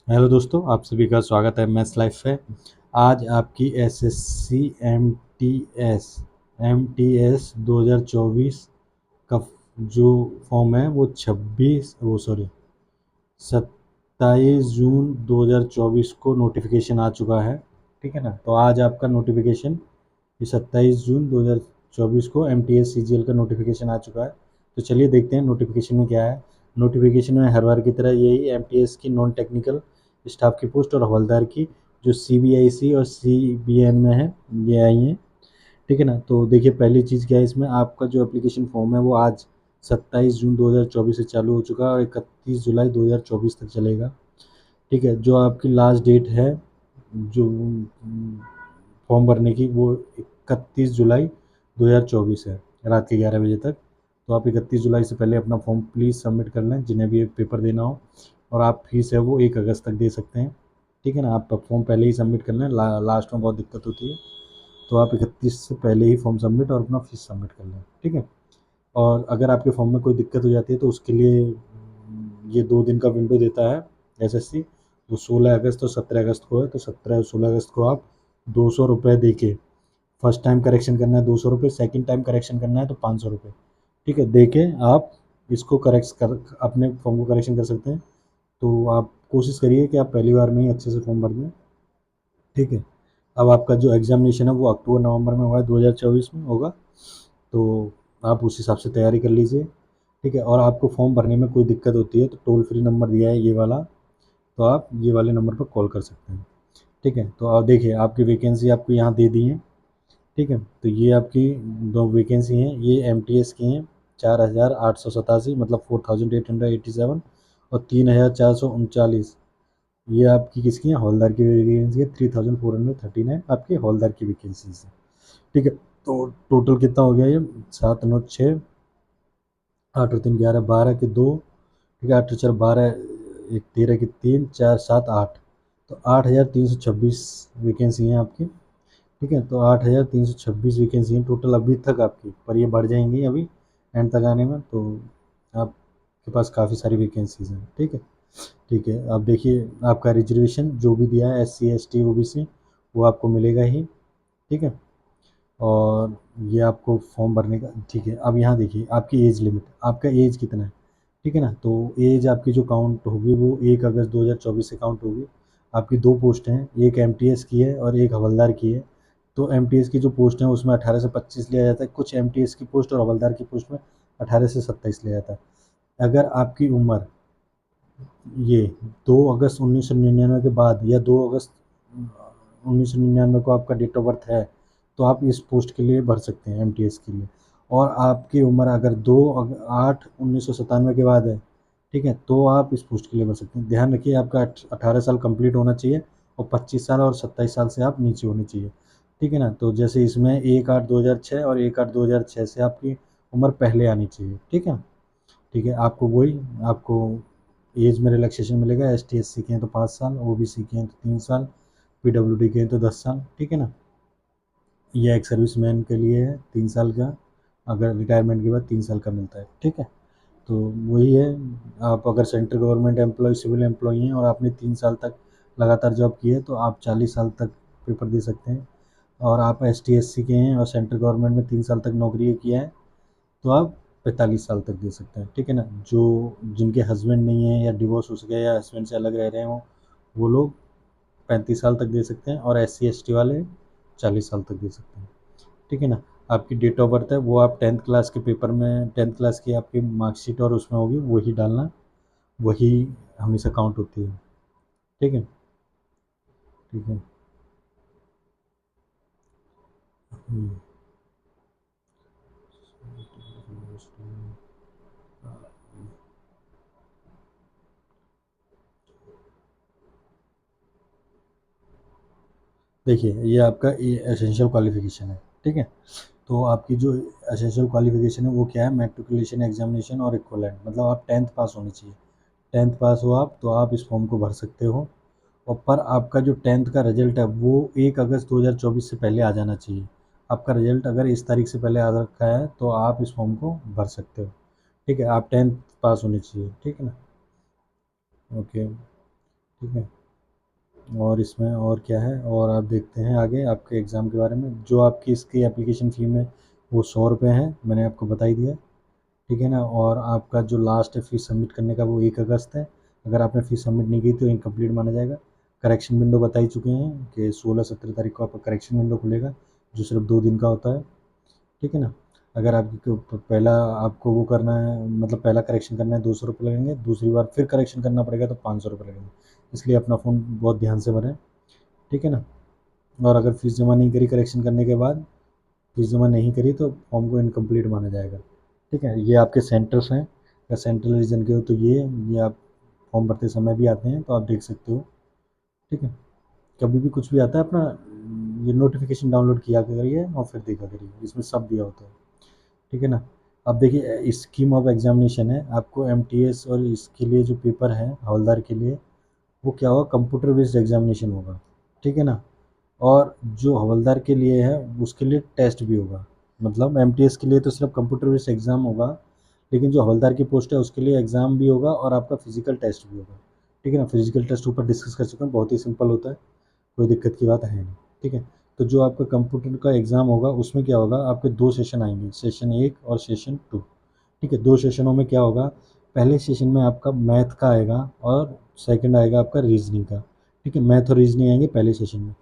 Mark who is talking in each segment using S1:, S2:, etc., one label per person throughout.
S1: Hello दोस्तों, आप सभी का स्वागत है मैथ्स लाइफ में। आज आपकी एसएससी एमटीएस 2024 का जो फॉर्म है वो 27 जून 2024 को नोटिफिकेशन आ चुका है। ठीक है ना। तो आज आपका नोटिफिकेशन, ये 27 जून 2024 को एमटीएस सीजीएल का नोटिफिकेशन आ चुका है। तो चलिए देखते हैं नोटिफिकेशन में क्या है। नोटिफिकेशन में हर बार की तरह यही एमटीएस की नॉन टेक्निकल स्टाफ की पोस्ट और हवलदार की जो सीबीआईसी और सीबीएन में है ये आई हैं। ठीक है ना। तो देखिए पहली चीज़ क्या है, इसमें आपका जो एप्लीकेशन फॉर्म है वो आज 27 जून 2024 से चालू हो चुका है और 31 जुलाई 2024 तक चलेगा। ठीक है। जो आपकी लास्ट डेट है जो फॉर्म भरने की वो 31 जुलाई 2024 है, रात के 11 बजे तक। तो आप 31 जुलाई से पहले अपना फॉर्म प्लीज़ सबमिट कर लें, जिन्हें भी पेपर देना हो। और आप फीस है वो 1 अगस्त तक दे सकते हैं। ठीक है ना। आप फॉर्म पहले ही सबमिट कर लें, लास्ट में बहुत दिक्कत होती है। तो आप 31 से पहले ही फॉर्म सबमिट और अपना फीस सबमिट कर लें। ठीक है। और अगर आपके फॉर्म में कोई दिक्कत हो जाती है तो उसके लिए ये 2 दिन का विंडो देता है एसएससी। वो 16 अगस्त और 17 अगस्त को है। तो 17 और 16 अगस्त को आप 200 रुपये दे के, फर्स्ट टाइम करेक्शन करना है 200 रुपये, सेकेंड टाइम करेक्शन करना है तो 500 रुपये। ठीक है। दे के आप इसको करेक्ट कर अपने फॉर्म को करेक्शन कर सकते हैं। तो आप कोशिश करिए कि आप पहली बार में ही अच्छे से फॉर्म भर दें। ठीक है। अब आपका जो एग्जामिनेशन है वो अक्टूबर नवंबर में होगा, 2024 में होगा। तो आप उस हिसाब से तैयारी कर लीजिए। ठीक है। और आपको फॉर्म भरने में कोई दिक्कत होती है तो टोल फ्री नंबर दिया है ये वाला, तो आप ये वाले नंबर पर कॉल कर सकते हैं। ठीक है। तो आप देखिए आपकी वैकेंसी आपको यहाँ दे दी है। ठीक है। तो ये आपकी दो वैकेंसी हैं, ये एमटीएस की हैं। 4887, मतलब 4887, और 3439 ये आपकी किसकी है, हवलदार की वैकेंसी है। 3439 आपकी हवलदार की वैकेंसीज है। ठीक है। तो टोटल कितना हो गया ये, 7 9 6, 8 और 3 11 12 के 2। ठीक है। 8 और 4 12, एक 13 की 3, 4 7 8, तो 8326 वैकेंसी हैं आपकी। ठीक है। तो 8326 वैकेंसी हैं टोटल अभी तक आपकी, पर ये बढ़ जाएंगी अभी एंड तक आने में। तो आपके पास काफ़ी सारी वैकेंसीज हैं। ठीक है। ठीक है। अब देखिए आपका रिजर्वेशन जो भी दिया है एससी एसटी ओबीसी वो आपको मिलेगा ही। ठीक है। और ये आपको फॉर्म भरने का, ठीक है। अब यहाँ देखिए आपकी एज लिमिट, आपका एज कितना है। ठीक है ना। तो एज आपकी जो काउंट होगी वो 1 अगस्त 2024 से काउंट होगी। आपकी दो पोस्ट हैं, एक एमटीएस की है और एक हवलदार की है। तो एमटीएस की जो पोस्ट है उसमें 18 से 25 लिया जाता है, कुछ एमटीएस की पोस्ट और हवलदार की पोस्ट में 18 से 27 लिया जाता है। अगर आपकी उम्र ये 2 अगस्त 1999 के बाद या 2 अगस्त 1999 को आपका डेट ऑफ बर्थ है तो आप इस पोस्ट के लिए भर सकते हैं, एमटीएस के लिए। और आपकी उम्र अगर 2 8 1997 के बाद है, ठीक है, तो आप इस पोस्ट के लिए भर सकते हैं। ध्यान रखिए आपका 18 साल कंप्लीट होना चाहिए और 25 साल और 27 साल से आप नीचे होने चाहिए। ठीक है ना। तो जैसे इसमें 1 8 2006 और 1 8 2006 से आपकी उम्र पहले आनी चाहिए। ठीक है। ठीक है। आपको वही, आपको एज में रिलैक्सेशन मिलेगा। एस टी एस सी के हैं तो 5 साल, ओ बी सी के हैं तो 3 साल, पी डब्ल्यू डी के हैं तो 10 साल। ठीक है ना। ये एक सर्विस मैन के लिए है 3 साल का, अगर रिटायरमेंट के बाद 3 साल का मिलता है। ठीक है। तो वही है। आप अगर central government employ, civil employee हैं और आपने 3 साल तक लगातार जॉब की है तो आप 40 साल तक पेपर दे सकते हैं। और आप एस टी एस सी के हैं और सेंट्रल गवर्नमेंट में 3 साल तक नौकरी किया है तो आप 45 साल तक दे सकते हैं। ठीक है ना। जो जिनके हस्बैंड नहीं है या डिवोर्स हो गया या हस्बैंड से अलग रह रहे हो वो लोग 35 साल तक दे सकते हैं, और एस सी एस टी वाले 40 साल तक दे सकते हैं। ठीक है ना। आपकी डेट ऑफ बर्थ है वो आप 10th क्लास के पेपर में, 10th क्लास की आपकी मार्कशीट और उसमें होगी वही डालना, वही हमेशा काउंट होती है। ठीक है। ठीक है। हम्म। देखिए ये आपका एसेंशियल क्वालिफिकेशन है। ठीक है। तो आपकी जो एसेंशियल क्वालिफिकेशन है वो क्या है, मैट्रिकुलेशन एग्जामिनेशन और इक्वलेंट, मतलब आप 10th पास होने चाहिए। 10th पास हो आप तो आप इस फॉर्म को भर सकते हो। और पर आपका जो 10th का रिजल्ट है वो 1 अगस्त 2024 से पहले आ जाना चाहिए। आपका रिजल्ट अगर इस तारीख से पहले आ रखा है तो आप इस फॉर्म को भर सकते हो। ठीक है। आप 10th पास होने चाहिए। ठीक है ना। ओके। ठीक ठीक है। और इसमें और क्या है, और आप देखते हैं आगे आपके एग्ज़ाम के बारे में। जो आपकी इसकी एप्लीकेशन फ़ी में वो 100 रुपये है, मैंने आपको बता ही दिया, ठीक है ना। और आपका जो लास्ट है फ़ीस सबमिट करने का वो 1 अगस्त है। अगर आपने फ़ीस सबमिट नहीं की तो इनकम्प्लीट माना जाएगा। करेक्शन विंडो बता ही चुके हैं कि 16-17 तारीख को आपका करेक्शन विंडो खुलेगा, जो सिर्फ 2 दिन का होता है, ठीक है ना। अगर आपको पहला आपको वो करना है, मतलब पहला करेक्शन करना है 200 रुपये लगेंगे, दूसरी बार फिर करेक्शन करना पड़ेगा तो 500 रुपये लगेंगे। इसलिए अपना फ़ोन बहुत ध्यान से भरें, ठीक है ना। और अगर फ़ीस जमा नहीं करी करेक्शन करने के बाद, फ़ीस जमा नहीं करी तो फॉर्म को इनकम्प्लीट माना जाएगा, ठीक है। ये आपके सेंटर्स हैं, अगर सेंट्रल रीजन के हो तो ये आप फॉर्म भरते समय भी आते हैं तो आप देख सकते हो, ठीक है। कभी भी कुछ भी आता है अपना ये नोटिफिकेशन डाउनलोड किया करिए और फिर देखा करिए, इसमें सब दिया होता है, ठीक है ना। अब देखिए स्कीम ऑफ एग्जामिनेशन है, आपको एमटीएस और इसके लिए जो पेपर है हवलदार के लिए, वो क्या होगा, कंप्यूटर बेस्ड एग्जामिनेशन होगा, ठीक है ना। और जो हवलदार के लिए है उसके लिए टेस्ट भी होगा, मतलब एमटीएस के लिए तो सिर्फ कंप्यूटर बेस्ड एग्ज़ाम होगा, लेकिन जो हवलदार की पोस्ट है उसके लिए एग्ज़ाम भी होगा और आपका फिजिकल टेस्ट भी होगा, ठीक है ना। फिजिकल टेस्ट ऊपर डिस्कस कर चुके हैं, बहुत ही सिंपल होता है, कोई दिक्कत की बात है नहीं, ठीक है। तो जो आपका कंप्यूटर का एग्ज़ाम होगा उसमें क्या होगा, आपके 2 सेशन आएंगे, सेशन 1 और सेशन 2, ठीक है। 2 सेशनों में क्या होगा, पहले सेशन में आपका मैथ का आएगा और सेकंड आएगा आपका रीजनिंग का, ठीक है। मैथ और रीजनिंग आएंगे पहले सेशन में,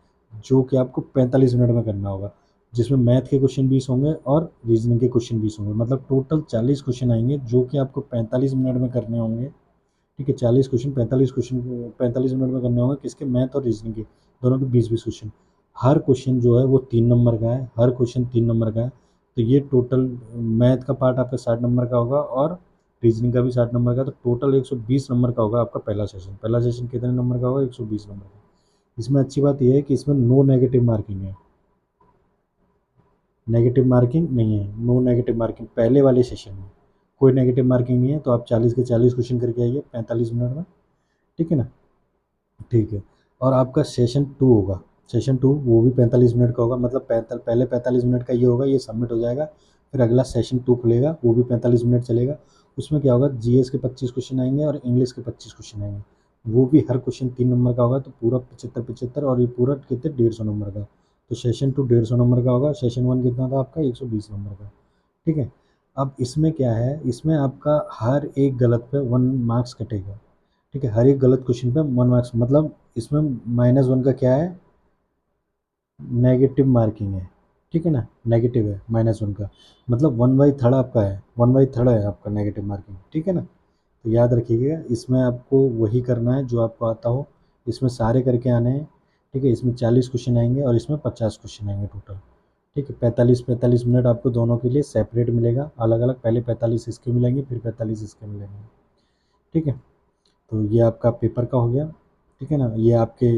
S1: जो कि आपको 45 मिनट में करना होगा, जिसमें मैथ के क्वेश्चन 20 होंगे और रीजनिंग के क्वेश्चन 20 होंगे, मतलब टोटल 40 क्वेश्चन आएंगे जो कि आपको 45 मिनट में करने होंगे, ठीक है। 40 क्वेश्चन, 45 क्वेश्चन 45 मिनट में करने होंगे, किसके, मैथ और रीजनिंग के, दोनों के 20-20 क्वेश्चन। हर क्वेश्चन जो है वो 3 नंबर का है, हर क्वेश्चन 3 नंबर का है। तो ये टोटल मैथ का पार्ट आपका 60 नंबर का होगा और रीजनिंग का भी 60 नंबर का, तो टोटल 120 नंबर का होगा आपका पहला सेशन। पहला सेशन कितने नंबर का होगा, 120 नंबर का। इसमें अच्छी बात यह है कि इसमें नो नेगेटिव मार्किंग है, नेगेटिव मार्किंग नहीं है, नो नेगेटिव मार्किंग पहले वाले सेशन में कोई नेगेटिव मार्किंग नहीं है। तो आप 40 के 40 क्वेश्चन करके आइए 45 मिनट में, ठीक है ना, ठीक है। और आपका सेशन 2 होगा, सेशन 2 वो भी 45 मिनट का होगा, मतलब पहले 45 मिनट का ये होगा, ये सबमिट हो जाएगा, फिर अगला सेशन 2 खुलेगा, वो भी 45 मिनट चलेगा। उसमें क्या होगा, जीएस के 25 क्वेश्चन आएंगे और इंग्लिश के 25 क्वेश्चन आएंगे, वो भी हर क्वेश्चन 3 नंबर का होगा, तो पूरा 75-75, और ये पूरा कितने, 150 नंबर का। तो सेशन 2 150 नंबर का होगा, सेशन 1 कितना था आपका, 120 नंबर का, ठीक है। अब इसमें क्या है, इसमें आपका हर एक गलत पे 1 मार्क्स कटेगा, ठीक है। हर एक गलत क्वेश्चन पे 1 मार्क्स, मतलब इसमें -1 का क्या है, नेगेटिव मार्किंग है, ठीक है ना, नेगेटिव है -1 का, मतलब 1/3 आपका है, 1/3 है आपका नेगेटिव मार्किंग, ठीक है ना। तो याद रखिएगा, इसमें आपको वही करना है जो आपको आता हो, इसमें सारे करके आने हैं, ठीक है। इसमें 40 क्वेश्चन आएंगे और इसमें 50 क्वेश्चन आएंगे टोटल, ठीक है। 45-45 मिनट आपको दोनों के लिए सेपरेट मिलेगा, अलग अलग, पहले 45 इसके मिलेंगे फिर 45 इसके मिलेंगे, ठीक है। तो ये आपका पेपर का हो गया, ठीक है ना। ये आपके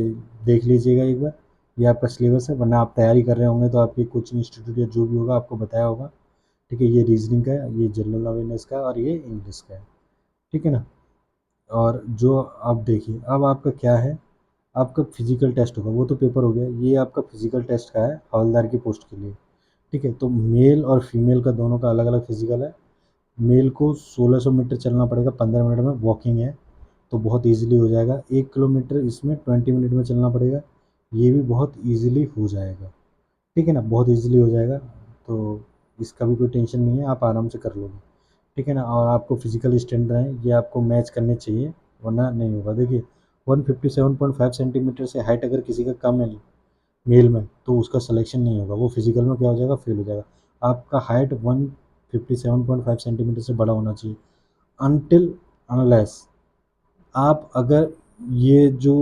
S1: देख लीजिएगा एक बार, ये आपका सिलेबस है, वरना आप तैयारी कर रहे होंगे तो आपके कोचिंग इंस्टीट्यूट या जो भी होगा आपको बताया होगा, ठीक है। ये रीजनिंग का है, ये जनरल अवेयरनेस का है और ये इंग्लिश का है, ठीक है ना। और जो आप देखिए, अब आपका क्या है, आपका फिजिकल टेस्ट होगा, वो तो पेपर हो गया, ये आपका फिजिकल टेस्ट का है हवलदार की पोस्ट के लिए, ठीक है। तो मेल और फीमेल का दोनों का अलग अलग फिजिकल है। मेल को 1600 मीटर चलना पड़ेगा 15 मिनट में, वॉकिंग है, तो बहुत ईजिली हो जाएगा। 1 किलोमीटर इसमें 20 मिनट में चलना पड़ेगा, ये भी बहुत ईजिली हो जाएगा, ठीक है ना, बहुत ईजिली हो जाएगा। तो इसका भी कोई टेंशन नहीं है, आप आराम से कर लोगे, ठीक है ना। और आपको फिजिकल स्टैंडर्ड है ये आपको मैच करने चाहिए, वरना नहीं होगा। देखिए 157.5 सेंटीमीटर से हाइट अगर किसी का कम है मेल में, तो उसका सिलेक्शन नहीं होगा, वो फिजिकल में क्या हो जाएगा, फेल हो जाएगा। आपका हाइट 157.5 सेंटीमीटर से बड़ा होना चाहिए, अनटिल अनलेस आप अगर ये जो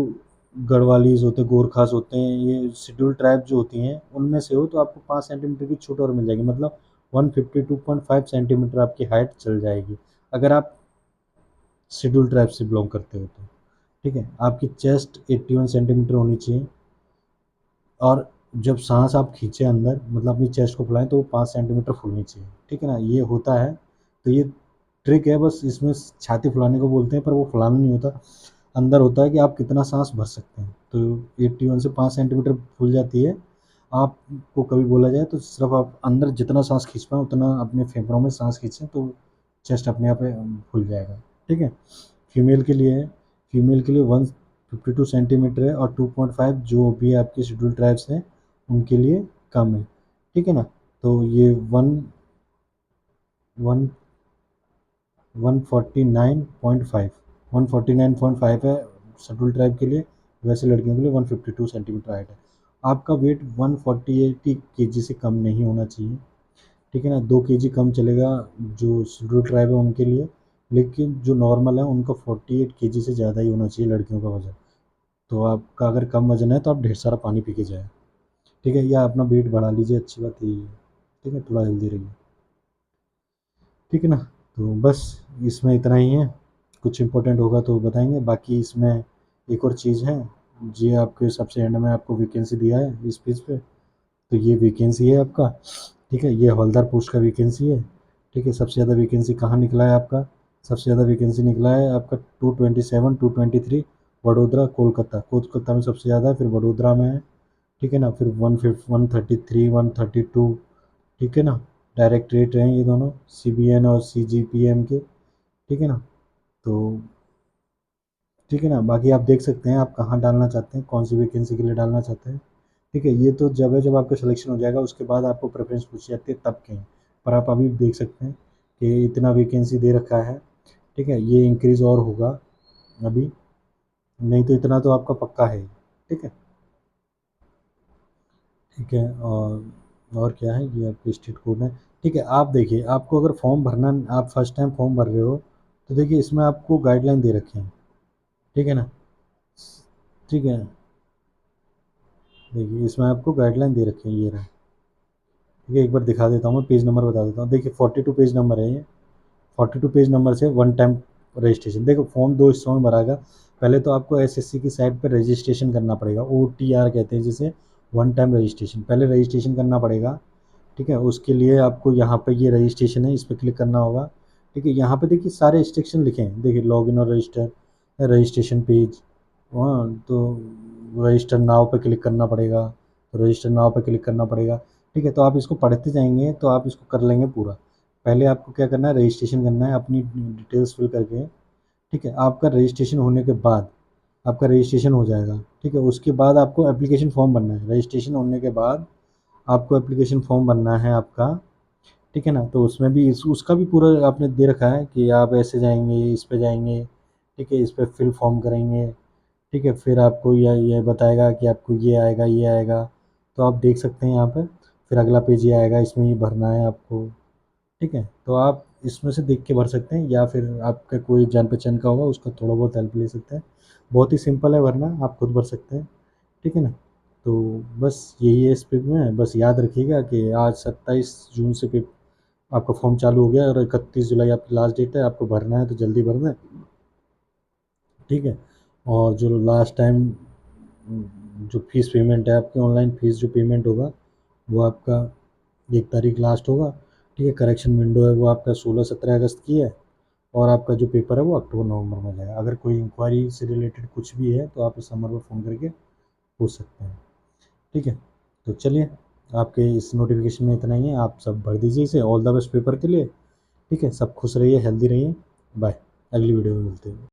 S1: गढ़वालीज होते हैं, गोरखास होते हैं, ये शेड्यूल ट्राइब जो होती हैं उनमें से हो, तो आपको 5 सेंटीमीटर की छूट और मिल जाएगी, मतलब 152.5 सेंटीमीटर आपकी हाइट चल जाएगी, अगर आप शेड्यूल ट्राइब से बिलोंग करते हो तो, ठीक है। आपकी चेस्ट 81 सेंटीमीटर होनी चाहिए, और जब सांस आप खींचे अंदर, मतलब अपनी चेस्ट को फुलाएं, तो वो 5 सेंटीमीटर फूलनी चाहिए, ठीक है ना, ये होता है। तो ये ट्रिक है, बस इसमें छाती फुलाने को बोलते हैं पर वो फुलाना नहीं होता, अंदर होता है कि आप कितना सांस भर सकते हैं। तो 81 से 5 सेंटीमीटर फूल जाती है। आपको कभी बोला जाए तो सिर्फ आप अंदर जितना सांस खींच पाएँ उतना अपने फेफड़ों में सांस खींचें, तो चेस्ट अपने आप फूल जाएगा, ठीक है। फीमेल के लिए है, फीमेल के लिए 52 सेंटीमीटर है, और 2.5 जो भी आपके शेड्यूल ट्राइब्स हैं उनके लिए कम है, ठीक है ना। तो ये 149.5 है शेड्यूल ट्राइब के लिए, वैसे लड़कियों के लिए 152 सेंटीमीटर हाइट है। आपका वेट 140 केजी से कम नहीं होना चाहिए, ठीक है ना। 2 केजी कम चलेगा जो शेड्यूल ट्राइब है उनके लिए, लेकिन जो नॉर्मल है उनका 48 केजी से ज़्यादा ही होना चाहिए लड़कियों का वजन। तो आपका अगर कम वजन है तो आप ढेर सारा पानी पी के जाए, ठीक है, या अपना वेट बढ़ा लीजिए, अच्छी बात यही है, ठीक है, थोड़ा हेल्दी रहिए, ठीक है ना। तो बस इसमें इतना ही है, कुछ इंपॉर्टेंट होगा तो बताएंगे, बाकी इसमें एक और चीज़ है जी, आपके सबसे एंड में आपको वैकेंसी दिया है इस पेज पे, तो ये वैकेंसी है आपका, ठीक है, ये हवलदार पोस्ट का वैकेंसी है, ठीक है। सबसे ज़्यादा वैकेंसी कहाँ निकला है आपका, सबसे ज़्यादा वैकेंसी निकला है आपका 227, 223 वडोदरा कोलकाता, कोलकाता में सबसे ज़्यादा है, फिर वडोदरा में है, ठीक है ना, फिर 133, 132, ठीक है ना, डायरेक्ट रेट हैं ये दोनों, CBN और CGPM के, ठीक है ना। तो ठीक है ना, बाकी आप देख सकते हैं आप कहाँ डालना चाहते हैं, कौन सी वैकेंसी के लिए डालना चाहते हैं, ठीक है। ये तो जब है जब आपका सिलेक्शन हो जाएगा उसके बाद आपको प्रेफरेंस पूछी जाती है तब कहें, पर आप अभी देख सकते हैं कि इतना वैकेंसी दे रखा है, ठीक है, ये इंक्रीज़ और होगा अभी, नहीं तो इतना तो आपका पक्का है, ठीक है, ठीक है। और क्या है, ये आपके स्टेट कोड है, ठीक है। आप देखिए, आपको अगर फॉर्म भरना, आप फर्स्ट टाइम फॉर्म भर रहे हो तो देखिए इसमें आपको गाइडलाइन दे रखे हैं, ठीक है ना, ठीक है, देखिए इसमें आपको गाइडलाइन दे रखे हैं, ये रहा, ठीक है, एक बार दिखा देता हूँ, मैं पेज नंबर बता देता हूँ, देखिए 42 पेज नंबर है ये, 42 पेज नंबर से वन टाइम रजिस्ट्रेशन। देखो फॉर्म दो हिस्सों में भरा गया, पहले तो आपको एसएससी की साइट पर रजिस्ट्रेशन करना पड़ेगा, OTR कहते हैं जिसे, वन टाइम रजिस्ट्रेशन, पहले रजिस्ट्रेशन करना पड़ेगा, ठीक है। उसके लिए आपको यहाँ पे ये रजिस्ट्रेशन है, इस पर क्लिक करना होगा, ठीक है। यहाँ पे देखिए सारे रिस्ट्रिक्शन लिखे हैं, देखिए लॉगिन और रजिस्टर, रजिस्ट्रेशन पेज, हाँ तो रजिस्टर नाउ पे क्लिक करना पड़ेगा, तो रजिस्टर नाउ पे क्लिक करना पड़ेगा, ठीक है। तो आप इसको पढ़ते जाएंगे तो आप इसको कर लेंगे पूरा। पहले आपको क्या करना है, रजिस्ट्रेशन करना है, अपनी डिटेल्स फिल करके, ठीक है। आपका रजिस्ट्रेशन होने के बाद, आपका रजिस्ट्रेशन हो जाएगा, ठीक है, उसके बाद आपको एप्लीकेशन फॉर्म भरना है, रजिस्ट्रेशन होने के बाद आपको एप्लीकेशन फॉर्म भरना है आपका, ठीक है ना। तो उसमें भी उसका भी पूरा आपने दे रखा है कि आप ऐसे जाएंगे, इस पे जाएंगे, ठीक है, इस पे फिल फॉर्म करेंगे, ठीक है, फिर आपको ये बताएगा कि आपको ये आएगा, ये आएगा, तो आप देख सकते हैं यहाँ पर, फिर अगला पेज ये आएगा, इसमें ये भरना है आपको, ठीक है। तो आप इसमें से देख के भर सकते हैं, या फिर आपका कोई जान पहचान का होगा उसका थोड़ा बहुत हेल्प ले सकते हैं, बहुत ही सिंपल है भरना, आप खुद भर सकते हैं, ठीक है ना। तो बस यही है इस पेपर में, बस याद रखिएगा कि आज 27 जून से आपका फॉर्म चालू हो गया, और 31 जुलाई आपकी लास्ट डेट है, आपको भरना है तो जल्दी भर दें, ठीक है। और जो लास्ट टाइम जो फीस पेमेंट है आपकी, ऑनलाइन फीस जो पेमेंट होगा वो आपका 1 तारीख लास्ट होगा, ठीक है। करेक्शन विंडो है वो आपका 16-17 अगस्त की है, और आपका जो पेपर है वो अक्टूबर-नवंबर में जाएगा। अगर कोई इंक्वायरी से रिलेटेड कुछ भी है तो आप इस नंबर पर फ़ोन करके पूछ सकते हैं, ठीक है। तो चलिए, आपके इस नोटिफिकेशन में इतना ही है, आप सब भर दीजिए इसे, ऑल द बेस्ट पेपर के लिए, ठीक है। सब खुश रहिए, हेल्दी रहिए, बाय, अगली वीडियो में मिलते हैं।